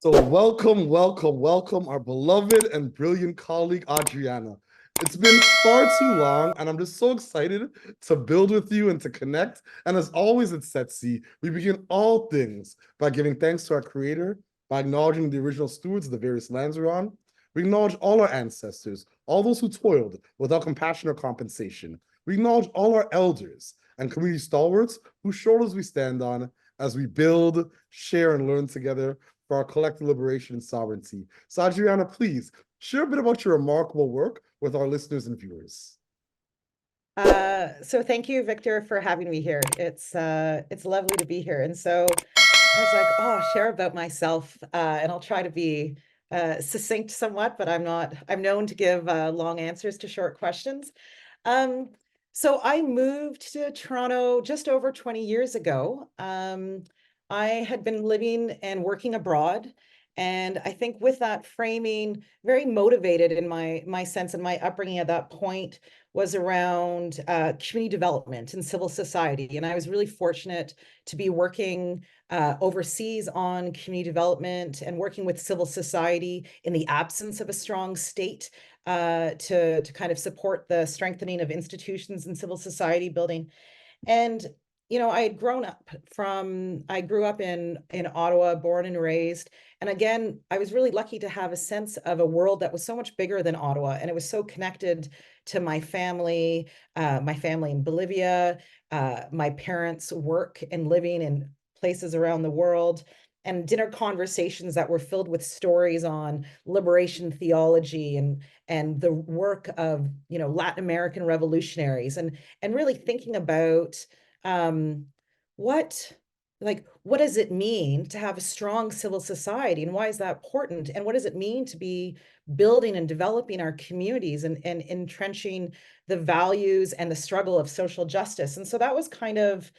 So welcome, welcome, welcome, our beloved and brilliant colleague, Adriana. It's been far too long, and I'm just so excited to build with you and to connect. And as always at Setsi, we begin all things by giving thanks to our creator, by acknowledging the original stewards of the various lands we're on. We acknowledge all our ancestors, all those who toiled without compassion or compensation. We acknowledge all our elders and community stalwarts whose shoulders we stand on as we build, share, and learn together for our collective liberation and sovereignty. So Adriana, please share a bit about your remarkable work with our listeners and viewers. So thank you, Victor, for having me here. It's lovely to be here. And so I was like, oh, share about myself, and I'll try to be succinct somewhat, but I'm known to give long answers to short questions. Um, so I moved to Toronto just over 20 years ago. I had been living and working abroad. And I think with that framing, very motivated in my sense and my upbringing at that point was around community development and civil society. And I was really fortunate to be working overseas on community development and working with civil society in the absence of a strong state to kind of support the strengthening of institutions and civil society building. And I grew up in Ottawa, born and raised. And again, I was really lucky to have a sense of a world that was so much bigger than Ottawa. And it was so connected to my family in Bolivia, my parents' work and living in places around the world, and dinner conversations that were filled with stories on liberation theology and the work of Latin American revolutionaries and really thinking about um, what what does it mean to have a strong civil society, and why is that important, and what does it mean to be building and developing our communities and entrenching the values and the struggle of social justice. And so that was kind of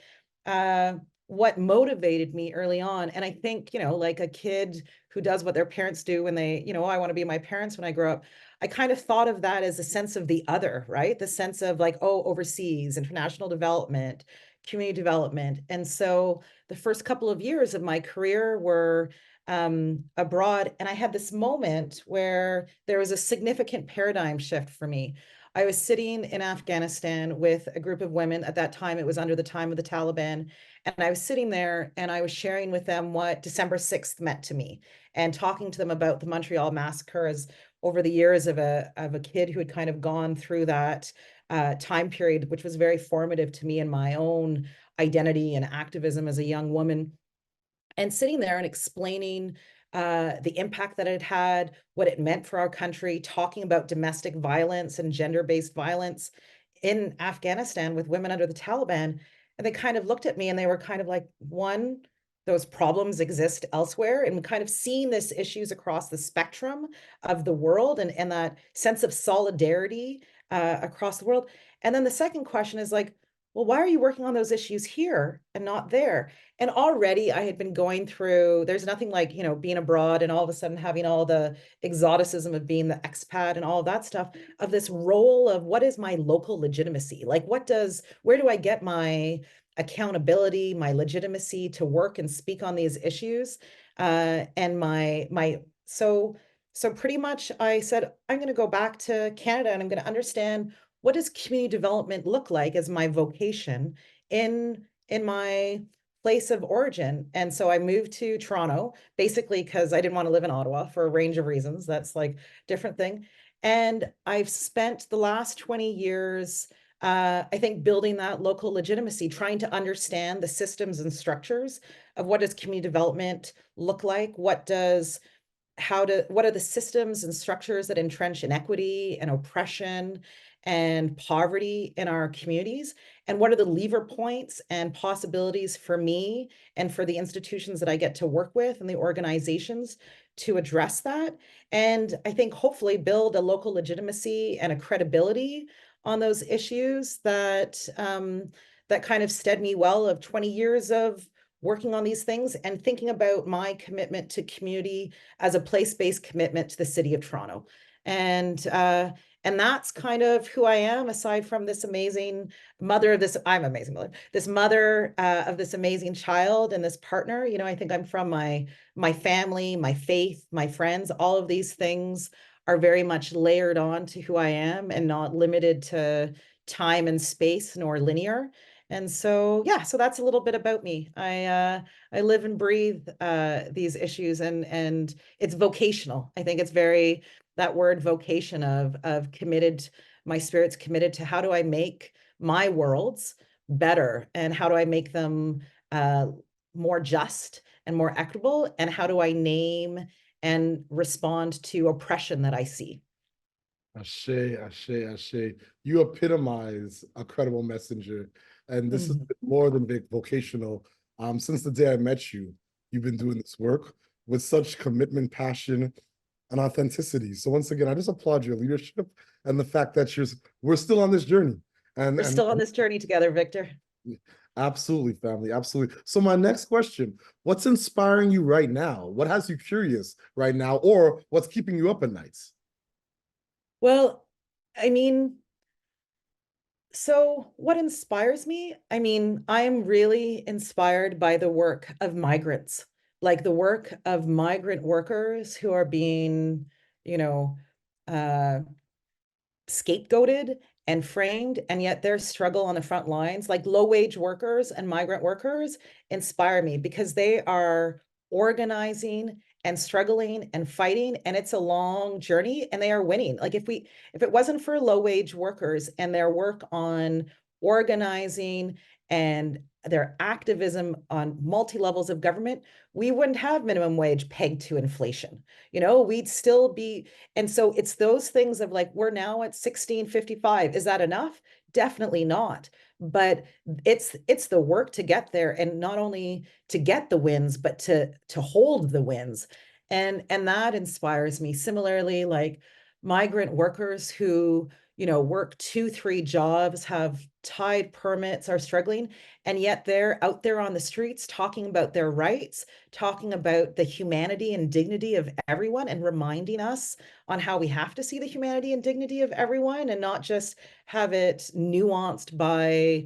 uh, what motivated me early on. And I think, like a kid who does what their parents do when they, oh, I want to be my parents when I grow up. I kind of thought of that as a sense of the other, right? The sense of like, oh, overseas, international development, community development. And so the first couple of years of my career were abroad. And I had this moment where there was a significant paradigm shift for me. I was sitting in Afghanistan with a group of women. At that time, it was under the time of the Taliban. And I was sitting there and I was sharing with them what December 6th meant to me and talking to them about the Montreal massacre as over the years of a kid who had kind of gone through that time period, which was very formative to me in my own identity and activism as a young woman. And sitting there and explaining the impact that it had, what it meant for our country, talking about domestic violence and gender-based violence in Afghanistan with women under the Taliban. And they kind of looked at me and they were kind of like, one, those problems exist elsewhere, and kind of seeing this issues across the spectrum of the world and that sense of solidarity across the world. And then the second question is like, well, why are you working on those issues here and not there? And already I had been going through, there's nothing like, being abroad and all of a sudden having all the exoticism of being the expat and all of that stuff, of this role of what is my local legitimacy? Like, where do I get my accountability, my legitimacy to work and speak on these issues? So pretty much I said, I'm going to go back to Canada and I'm going to understand, what does community development look like as my vocation in my place of origin? And so I moved to Toronto, basically because I didn't want to live in Ottawa for a range of reasons. That's like a different thing. And I've spent the last 20 years, I think, building that local legitimacy, trying to understand the systems and structures of what does community development look like? What are the systems and structures that entrench inequity and oppression and poverty in our communities? And what are the lever points and possibilities for me and for the institutions that I get to work with and the organizations to address that? And I think hopefully build a local legitimacy and a credibility on those issues that kind of stead me well of 20 years of working on these things and thinking about my commitment to community as a place-based commitment to the city of Toronto. And And that's kind of who I am, aside from this amazing mother of this, I'm amazing mother, this mother of this amazing child and this partner. You know, I think I'm from my family, my faith, my friends, all of these things are very much layered on to who I am and not limited to time and space nor linear. And so, yeah, so that's a little bit about me. I live and breathe these issues, and it's vocational. I think it's very that word vocation of committed. My spirit's committed to how do I make my worlds better, and how do I make them more just and more equitable, and how do I name and respond to oppression that I see. Ashe, ashe, ashe. You epitomize a credible messenger. And this is Mhm. more than vocational. Since the day I met you, you've been doing this work with such commitment, passion, and authenticity. So once again, I just applaud your leadership and the fact that we're still on this journey. And We're and still on this journey together, Victor. absolutely, family, absolutely. So my next question, what's inspiring you right now? What has you curious right now, or what's keeping you up at nights? Well, I mean, so what inspires me? I mean, I'm really inspired by the work of migrants, like the work of migrant workers who are being, you know, uh, scapegoated and framed, and yet their struggle on the front lines, like low wage workers and migrant workers, inspire me because they are organizing and struggling and fighting, and it's a long journey, and they are winning. Like if it wasn't for low wage workers and their work on organizing and their activism on multi levels of government, we wouldn't have minimum wage pegged to inflation. You know, we'd still be, and so it's those things of like, we're now at 1655. Is that enough? Definitely not. But it's the work to get there, and not only to get the wins, but to hold the wins. And that inspires me. Similarly, like migrant workers who, you know, work 2, 3 jobs, have tied permits, are struggling, and yet they're out there on the streets talking about their rights, talking about the humanity and dignity of everyone, and reminding us on how we have to see the humanity and dignity of everyone, and not just have it nuanced by,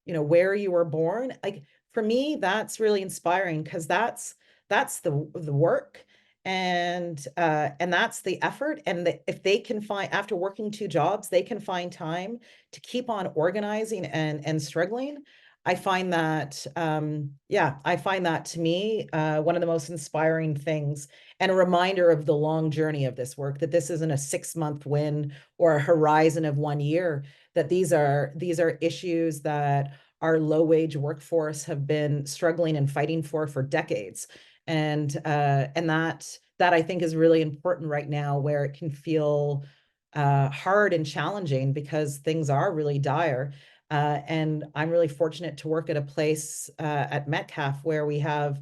where you were born. Like for me, that's really inspiring because that's the work, and that's the effort. And if they can find, after working 2 jobs, they can find time to keep on organizing and struggling. I find that, I find that to me one of the most inspiring things, and a reminder of the long journey of this work, that this isn't a 6-month win or a horizon of 1 year, that these are issues that our low wage workforce have been struggling and fighting for decades. And that I think is really important right now, where it can feel hard and challenging because things are really dire. And I'm really fortunate to work at a place at Metcalf where we have,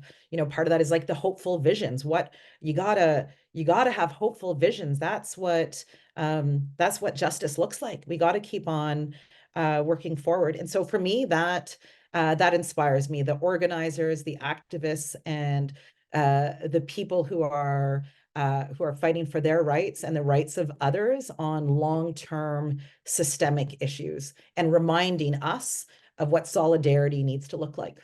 part of that is like the hopeful visions. What you gotta have hopeful visions. That's what justice looks like. We got to keep on working forward. And so for me, that inspires me. The organizers, the activists, and the people who are fighting for their rights and the rights of others on long-term systemic issues, and reminding us of what solidarity needs to look like.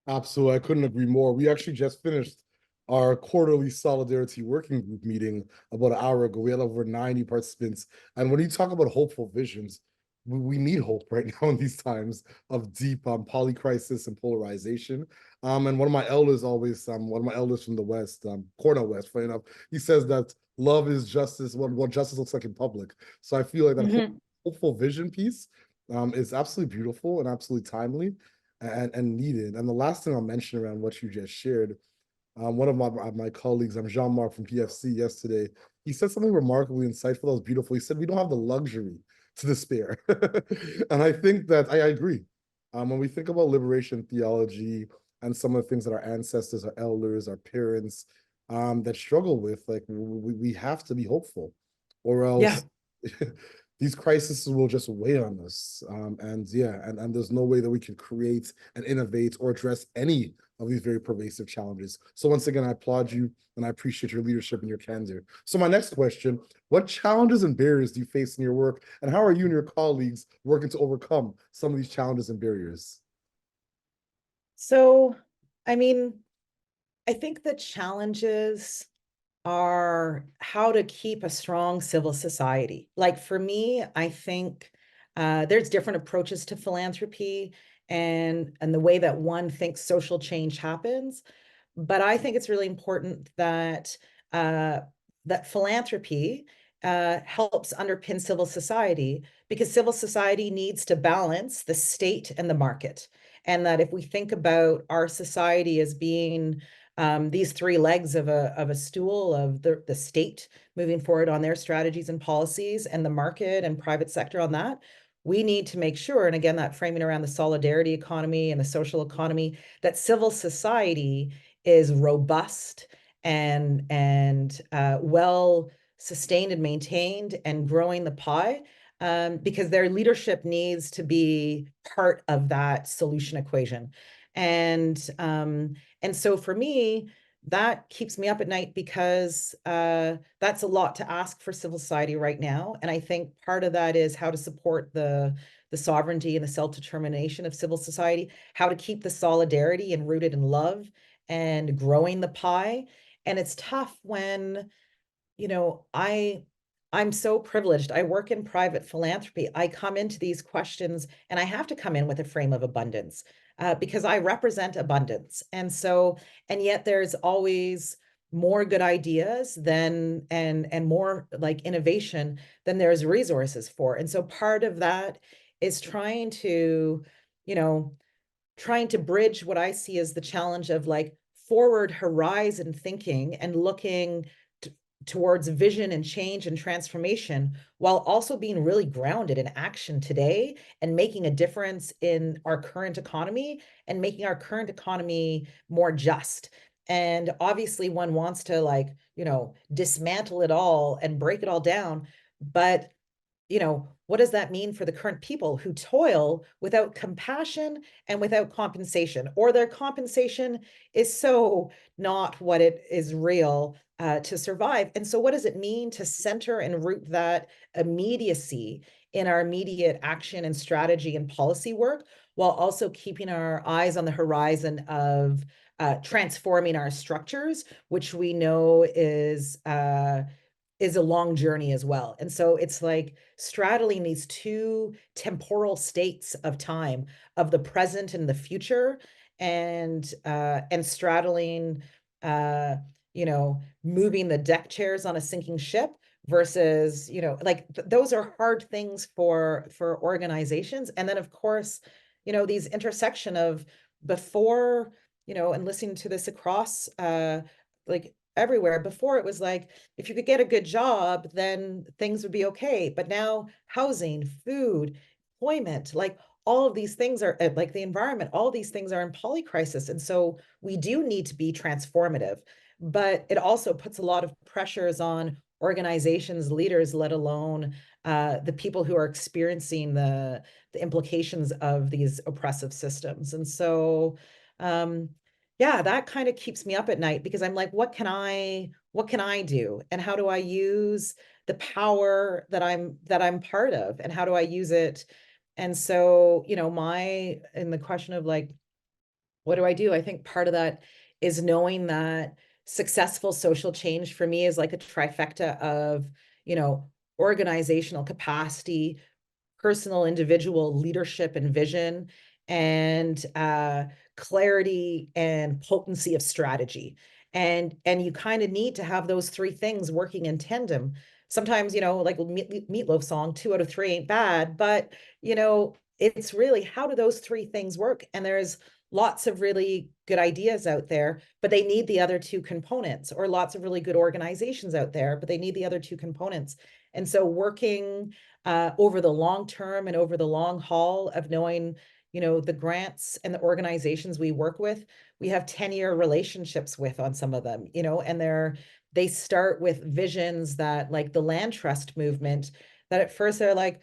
Absolutely. I couldn't agree more. We actually just finished our quarterly solidarity working group meeting about an hour ago. We had over 90 participants. And when you talk about hopeful visions, we need hope right now in these times of deep polycrisis and polarization. And one of my elders from the West, Cornell West, funny enough, he says that love is justice, what justice looks like in public. So I feel like that Mhm. hopeful vision piece is absolutely beautiful and absolutely timely and needed. And the last thing I'll mention around what you just shared, one of my colleagues, Jean-Marc from PFC yesterday, he said something remarkably insightful that was beautiful. He said, we don't have the luxury to despair. And I think that I agree. When we think about liberation theology and some of the things that our ancestors, our elders, our parents that struggle with, like we have to be hopeful, or Yeah. else these crises will just weigh on us. And yeah, and there's no way that we can create and innovate or address any of these very pervasive challenges. So once again, I applaud you and I appreciate your leadership and your candor. So my next question, what challenges and barriers do you face in your work, and how are you and your colleagues working to overcome some of these challenges and barriers? So, I mean, I think the challenges are how to keep a strong civil society. Like for me, I think there's different approaches to philanthropy and the way that one thinks social change happens. But I think it's really important that uh, that philanthropy helps underpin civil society, because civil society needs to balance the state and the market. And that if we think about our society as being these three legs of a stool of the state moving forward on their strategies and policies, and the market and private sector on that, we need to make sure, and again, that framing around the solidarity economy and the social economy, that civil society is robust and well sustained and maintained and growing the pie, because their leadership needs to be part of that solution equation. And so for me, that keeps me up at night, because that's a lot to ask for civil society right now. And I think part of that is how to support the sovereignty and the self-determination of civil society, how to keep the solidarity and rooted in love and growing the pie. And it's tough when, you know, I'm so privileged. I work in private philanthropy. I come into these questions and I have to come in with a frame of abundance, because I represent abundance. And so, and yet there's always more good ideas than and more like innovation than there's resources for. And so part of that is you know, trying to bridge what I see as the challenge of like forward horizon thinking and looking towards vision and change and transformation, while also being really grounded in action today and making a difference in our current economy and making our current economy more just. And obviously one wants to like, you know, dismantle it all and break it all down, but you know, what does that mean for the current people who toil without compassion and without compensation, or their compensation is so not what it is real to survive? And so, what does it mean to center and root that immediacy in our immediate action and strategy and policy work, while also keeping our eyes on the horizon of transforming our structures, which we know is a long journey as well. And so it's like straddling these two temporal states of time, of the present and the future, and straddling you know, moving the deck chairs on a sinking ship versus, you know, like those are hard things for organizations. And then of course, you know, these intersection of before, you know, and listening to this across like everywhere. Before it was like, if you could get a good job, then things would be okay. But now housing, food, employment, like all of these things are like the environment, all these things are in polycrisis. And so we do need to be transformative, but it also puts a lot of pressures on organizations, leaders, let alone the people who are experiencing the implications of these oppressive systems. And so, yeah, that kind of keeps me up at night, because I'm like, what can I do? And how do I use the power that I'm part of? And how do I use it? And so, you know, in the question of like, what do I do? I think part of that is knowing that successful social change for me is like a trifecta of, you know, organizational capacity, personal individual leadership and vision, and clarity and potency of strategy. And you kind of need to have those three things working in tandem. Sometimes, you know, like Meatloaf song, 2 out of 3 ain't bad, but you know, it's really how do those three things work? And there's lots of really good ideas out there, but they need the other two components, or lots of really good organizations out there, but they need the other two components. And so working over the long term and over the long haul of knowing, you know, the grants and the organizations we work with, we have 10-year relationships with on some of them, you know, and they start with visions that, like the land trust movement, that at first they're like,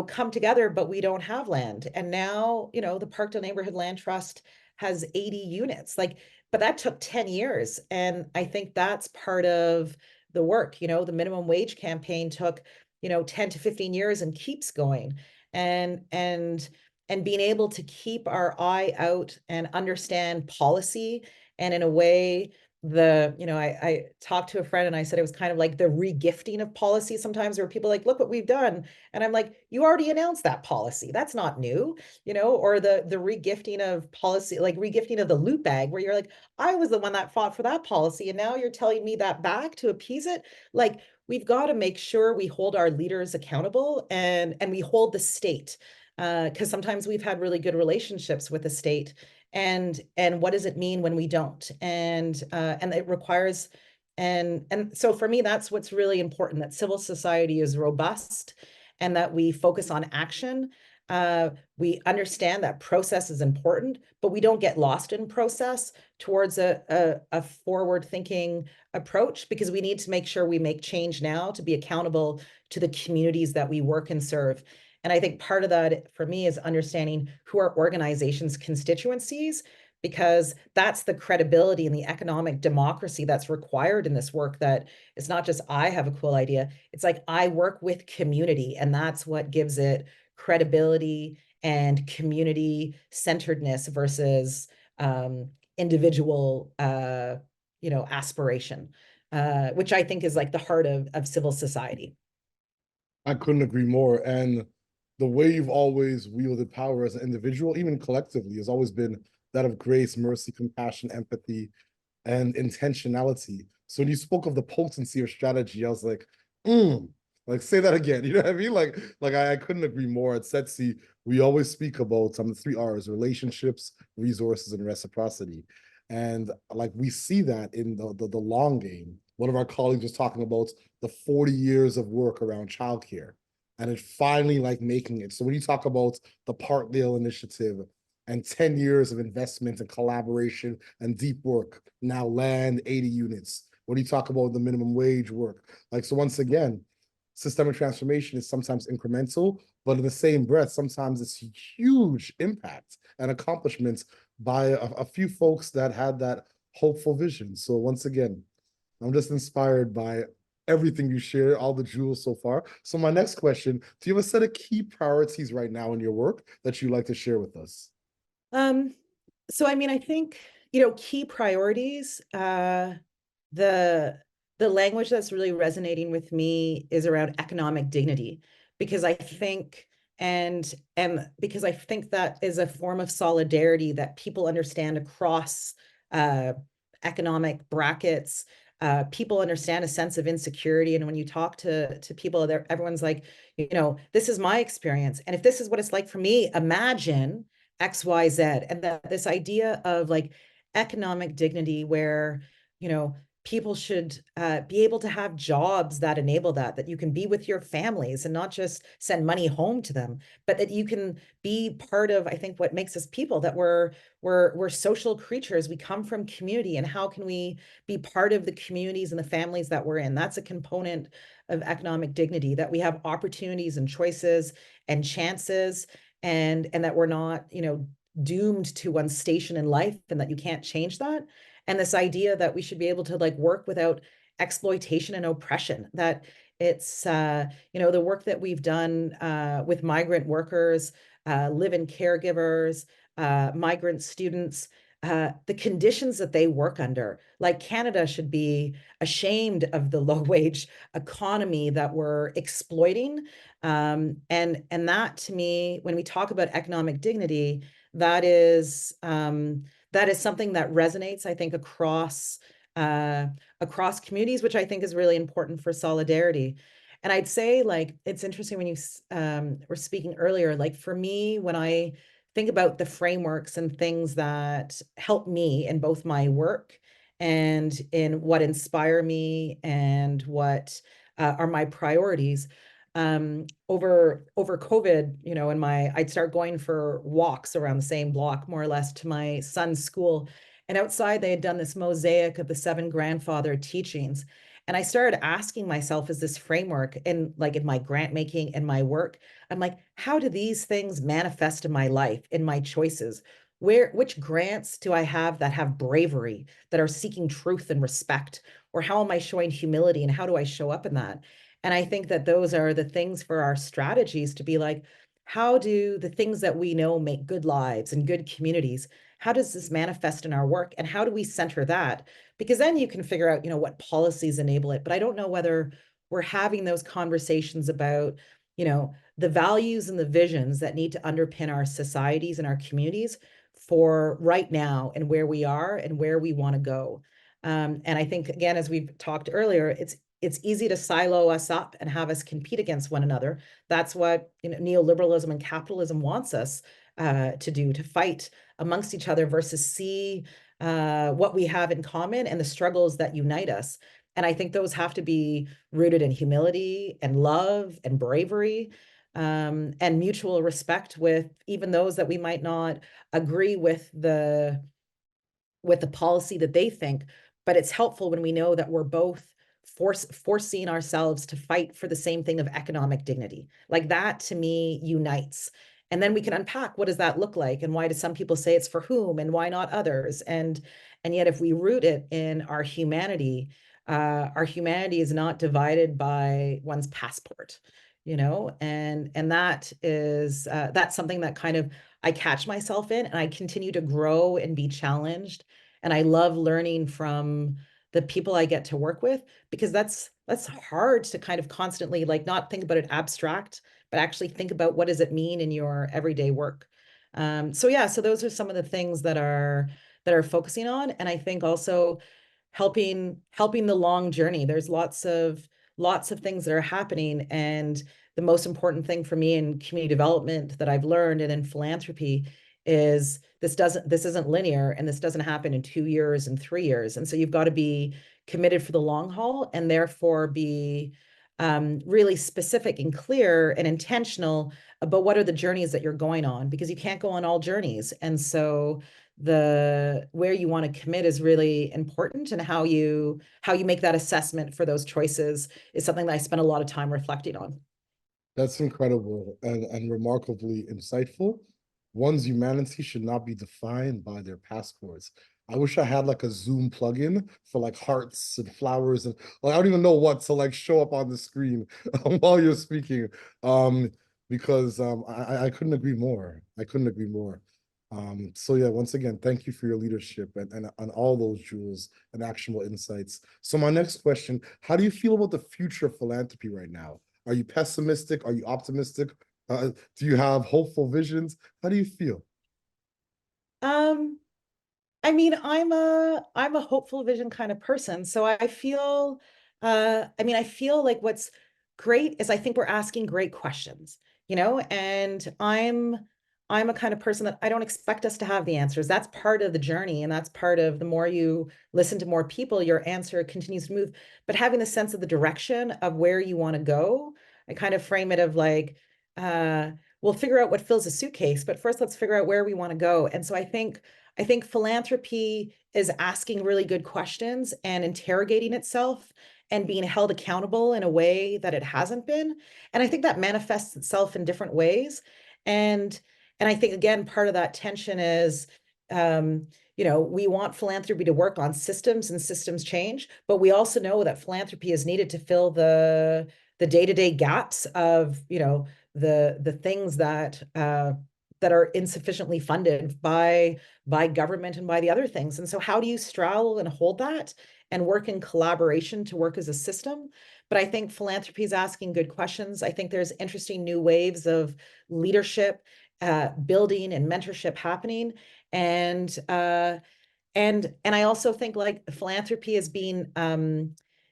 come together, but we don't have land. And now, the Parkdale Neighborhood Land Trust has 80 units. Like, but that took 10 years. And I think that's part of the work. The minimum wage campaign took, 10 to 15 years and keeps going. And being able to keep our eye out and understand policy, and in a way, I talked to a friend and I said it was kind of like the regifting of policy sometimes, where people are like, look what we've done. And I'm like, you already announced that policy. That's not new, or the regifting of policy, like regifting of the loot bag, where you're like, I was the one that fought for that policy. And now you're telling me that back to appease it. Like, we've got to make sure we hold our leaders accountable, and we hold the state. Because sometimes we've had really good relationships with the state, and what does it mean when we don't? And it requires, and so for me, that's what's really important, that civil society is robust and that we focus on action. We understand that process is important, but we don't get lost in process towards a forward thinking approach, because we need to make sure we make change now to be accountable to the communities that we work and serve. And I think part of that for me is understanding who our organization's constituencies, because that's the credibility and the economic democracy that's required in this work. That it's not just I have a cool idea, it's like I work with community, and that's what gives it credibility and community centeredness versus individual aspiration, which I think is like the heart of civil society. I couldn't agree more. And the way you've always wielded power as an individual, even collectively, has always been that of grace, mercy, compassion, empathy, and intentionality. So when you spoke of the potency of strategy, I was like say that again. You know what I mean? Like I couldn't agree more. At Setsi, we always speak about the 3 R's: relationships, resources, and reciprocity. And like we see that in the long game. One of our colleagues was talking about the 40 years of work around childcare, and it finally like making it. So when you talk about the Parkdale initiative and 10 years of investment and collaboration and deep work, now land 80 units. When you talk about the minimum wage work, like, so once again, systemic transformation is sometimes incremental, but in the same breath, sometimes it's huge impact and accomplishments by a few folks that had that hopeful vision. So once again, I'm just inspired by everything you share, all the jewels so far. So my next question, do you have a set of key priorities right now in your work that you'd like to share with us? So I mean, I think, key priorities, the language that's really resonating with me is around economic dignity, because I think and because I think that is a form of solidarity that people understand across economic brackets. People understand a sense of insecurity, and when you talk to people there, everyone's like, this is my experience, and if this is what it's like for me, imagine XYZ. And that this idea of like economic dignity, where people should be able to have jobs that enable that you can be with your families and not just send money home to them, but that you can be part of, I think, what makes us people, that we're social creatures. We come from community, and how can we be part of the communities and the families that we're in? That's a component of economic dignity, that we have opportunities and choices and chances, and that we're not, doomed to one station in life, and that you can't change that. And this idea that we should be able to like work without exploitation and oppression, that it's the work that we've done with migrant workers, live-in caregivers, migrant students, the conditions that they work under. Like, Canada should be ashamed of the low wage economy that we're exploiting. And that, to me, when we talk about economic dignity, that is something that resonates, I think, across communities, which I think is really important for solidarity. And I'd say, like, it's interesting when you were speaking earlier, like, for me, when I think about the frameworks and things that help me in both my work and in what inspire me and what are my priorities, over COVID, I'd start going for walks around the same block, more or less, to my son's school. And outside, they had done this mosaic of the 7 grandfather teachings. And I started asking myself, as this framework in like in my grant making and my work, I'm like, how do these things manifest in my life, in my choices? Which grants do I have that have bravery, that are seeking truth and respect? Or how am I showing humility and how do I show up in that? And I think that those are the things for our strategies to be like, how do the things that we know make good lives and good communities, how does this manifest in our work? And how do we center that? Because then you can figure out, what policies enable it. But I don't know whether we're having those conversations about, the values and the visions that need to underpin our societies and our communities for right now and where we are and where we want to go. And I think, again, as we've talked earlier, it's easy to silo us up and have us compete against one another. That's what neoliberalism and capitalism wants us to do, to fight amongst each other versus see what we have in common and the struggles that unite us. And I think those have to be rooted in humility and love and bravery, and mutual respect with even those that we might not agree with the policy that they think. But it's helpful when we know that we're both forcing ourselves to fight for the same thing of economic dignity. Like that to me unites. And then we can unpack, what does that look like, and why do some people say it's for whom and why not others? And yet if we root it in our humanity is not divided by one's passport, and that's something that kind of I catch myself in, and I continue to grow and be challenged. And I love learning from the people I get to work with, because that's hard to kind of constantly like not think about it abstract, but actually think about what does it mean in your everyday work. So yeah, so those are some of the things that are focusing on. And I think also helping the long journey. There's lots of things that are happening. And the most important thing for me in community development that I've learned and in philanthropy is this isn't linear, and this doesn't happen in 2 years and 3 years. And so you've got to be committed for the long haul, and therefore be really specific and clear and intentional about what are the journeys that you're going on, because you can't go on all journeys. And so the where you want to commit is really important, and how you make that assessment for those choices is something that I spend a lot of time reflecting on. That's incredible and remarkably insightful. One's humanity should not be defined by their passports. I wish I had like a Zoom plugin for like hearts and flowers and like, I don't even know what to like show up on the screen while you're speaking. Um, because I couldn't agree more. I couldn't agree more. So yeah, once again, thank you for your leadership and all those jewels and actionable insights. So my next question, how do you feel about the future of philanthropy right now? Are you pessimistic? Are you optimistic? Do you have hopeful visions? How do you feel? Um, I mean, I'm a hopeful vision kind of person. So I feel like what's great is I think we're asking great questions, and I'm a kind of person that I don't expect us to have the answers. That's part of the journey, and that's part of the more you listen to more people, your answer continues to move. But having the sense of the direction of where you want to go, I kind of frame it of like, uh, we'll figure out what fills a suitcase, but first let's figure out where we want to go. And so I think philanthropy is asking really good questions and interrogating itself and being held accountable in a way that it hasn't been. And I think that manifests itself in different ways. And and I think again, part of that tension is um, we want philanthropy to work on systems and systems change, but we also know that philanthropy is needed to fill the day-to-day gaps of, the things that are insufficiently funded by government and by the other things. And so how do you straddle and hold that and work in collaboration to work as a system? But I think philanthropy is asking good questions. I think there's interesting new waves of leadership, building and mentorship happening. And I also think like philanthropy is being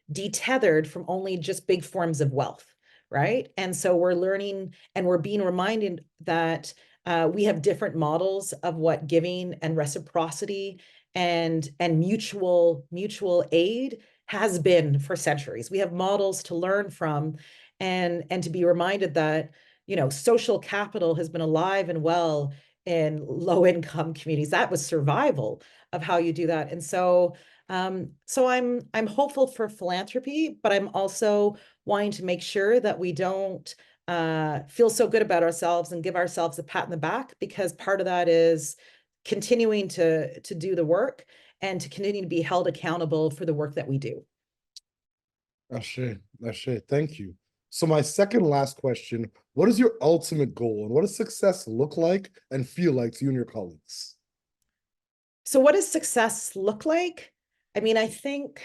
detethered from only just big forms of wealth, right? And so we're learning and we're being reminded that we have different models of what giving and reciprocity and mutual aid has been for centuries. We have models to learn from, and to be reminded that social capital has been alive and well in low income communities. That was survival of how you do that. And so So I'm hopeful for philanthropy, but I'm also wanting to make sure that we don't feel so good about ourselves and give ourselves a pat in the back, because part of that is continuing to do the work and to continue to be held accountable for the work that we do. Ashe, thank you. So my second last question, what is your ultimate goal and what does success look like and feel like to you and your colleagues? So what does success look like? I mean, I think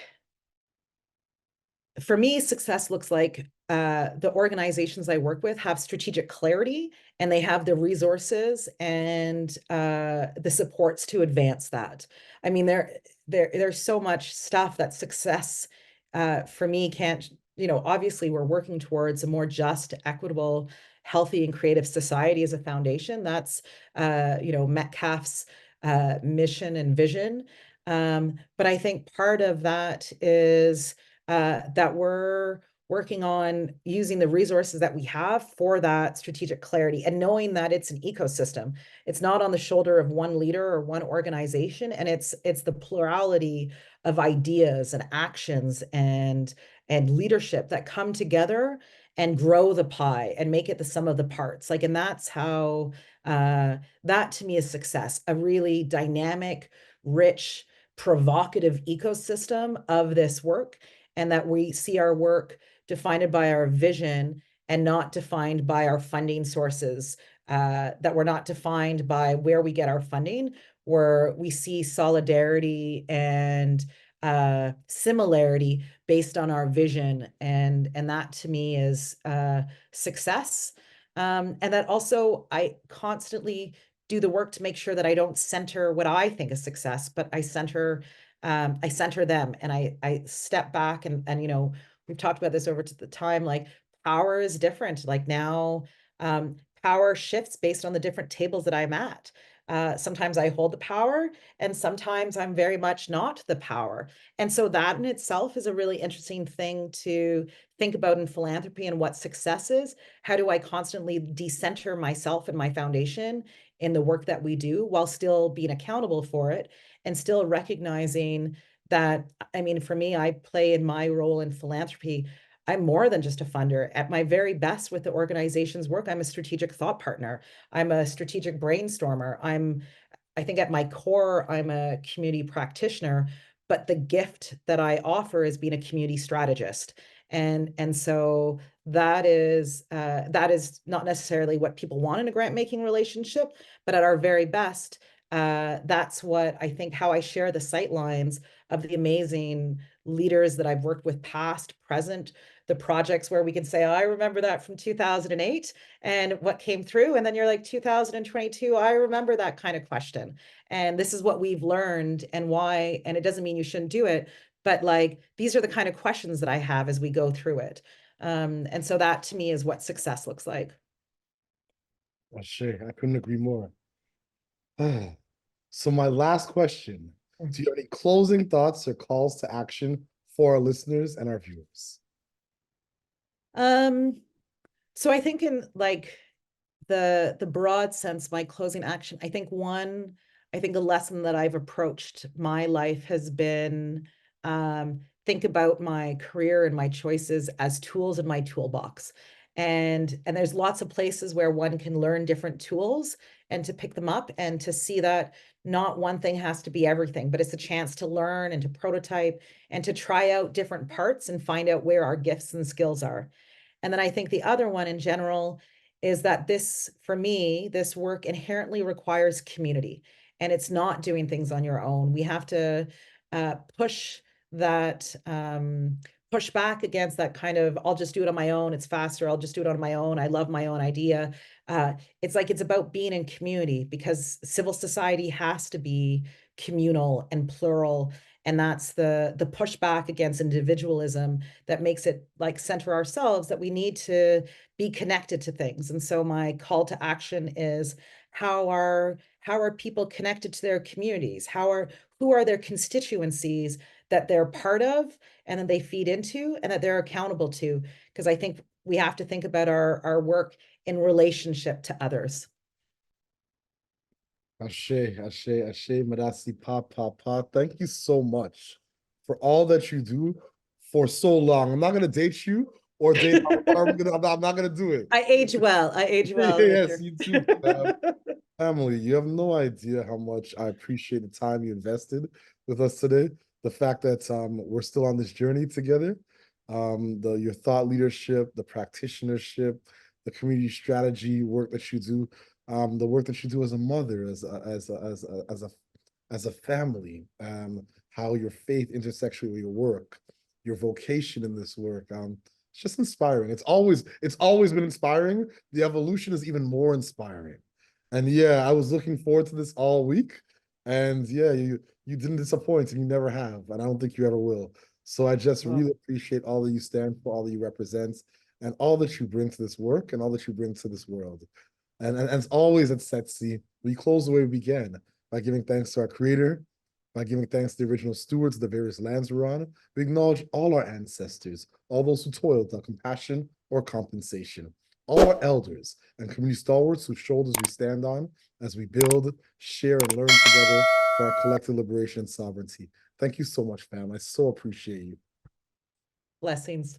for me, success looks like the organizations I work with have strategic clarity and they have the resources and the supports to advance that. I mean, there's so much stuff that success for me can't, obviously we're working towards a more just, equitable, healthy, and creative society as a foundation. That's, Metcalf's mission and vision. But I think part of that is that we're working on using the resources that we have for that strategic clarity and knowing that it's an ecosystem. It's not on the shoulder of one leader or one organization, and it's the plurality of ideas and actions and leadership that come together and grow the pie and make it the sum of the parts. Like, and that's how that to me is success, a really dynamic, rich, provocative ecosystem of this work, and that we see our work defined by our vision and not defined by our funding sources, that we're not defined by where we get our funding, where we see solidarity and similarity based on our vision. And that to me is success. And that also I constantly do the work to make sure that I don't center what I think is success, but I center them, and I step back and we've talked about this over to the time, like power is different. Like now, power shifts based on the different tables that I'm at. Sometimes I hold the power, and sometimes I'm very much not the power. And so that in itself is a really interesting thing to think about in philanthropy and what success is. How do I constantly decenter myself and my foundation in the work that we do while still being accountable for it and still recognizing that, I mean, for me, I play in my role in philanthropy. I'm more than just a funder. At my very best with the organization's work, I'm a strategic thought partner. I'm a strategic brainstormer. I think at my core, I'm a community practitioner, but the gift that I offer is being a community strategist. And so that is not necessarily what people want in a grant making relationship, but at our very best, that's what I think, how I share the sight lines of the amazing leaders that I've worked with, past, present, the projects where we can say, oh, I remember that from 2008 and what came through. And then you're like, 2022, I remember that kind of question. And this is what we've learned and why. And it doesn't mean you shouldn't do it, but like, these are the kind of questions that I have as we go through it. And so that to me is what success looks like. Ashe, I couldn't agree more. So my last question, do you have any closing thoughts or calls to action for our listeners and our viewers? Um, so I think in like the broad sense, my closing action, I think a lesson that I've approached my life has been think about my career and my choices as tools in my toolbox. And there's lots of places where one can learn different tools and to pick them up and to see that not one thing has to be everything, but it's a chance to learn and to prototype and to try out different parts and find out where our gifts and skills are. And then I think the other one in general is that this, for me, this work inherently requires community, and it's not doing things on your own. We have to push that, push back against that kind of, I'll just do it on my own. It's faster. I'll just do it on my own. I love my own idea. It's like, it's about being in community, because civil society has to be communal and plural. And that's the pushback against individualism that makes it like center ourselves, that we need to be connected to things. And so my call to action is, how are people connected to their communities? Who are their constituencies that they're part of and that they feed into and that they're accountable to? Because I think we have to think about our work in relationship to others. Ashe, Madasi, Pa. Thank you so much for all that you do for so long. I'm not gonna date you or date. I'm not gonna do it. I age well. I age well, Yes, Victor. you too, Emily. You have no idea how much I appreciate the time you invested with us today. The fact that we're still on this journey together, your thought leadership, the practitionership, the community strategy work that you do, the work that you do as a mother, as a family, how your faith intersects with your work, your vocation in this work. It's just inspiring. It's always been inspiring. The evolution is even more inspiring. And yeah, I was looking forward to this all week. And yeah, you didn't disappoint, and you never have, and I don't think you ever will. So I just really appreciate all that you stand for, all that you represent, and all that you bring to this work, and all that you bring to this world. And as always at Setsi, we close the way we began, by giving thanks to our creator, by giving thanks to the original stewards of the various lands we're on. We acknowledge all our ancestors, all those who toiled without compassion or compensation, all our elders and community stalwarts whose shoulders we stand on as we build, share, and learn together for our collective liberation and sovereignty. Thank you so much, fam. I so appreciate you. Blessings.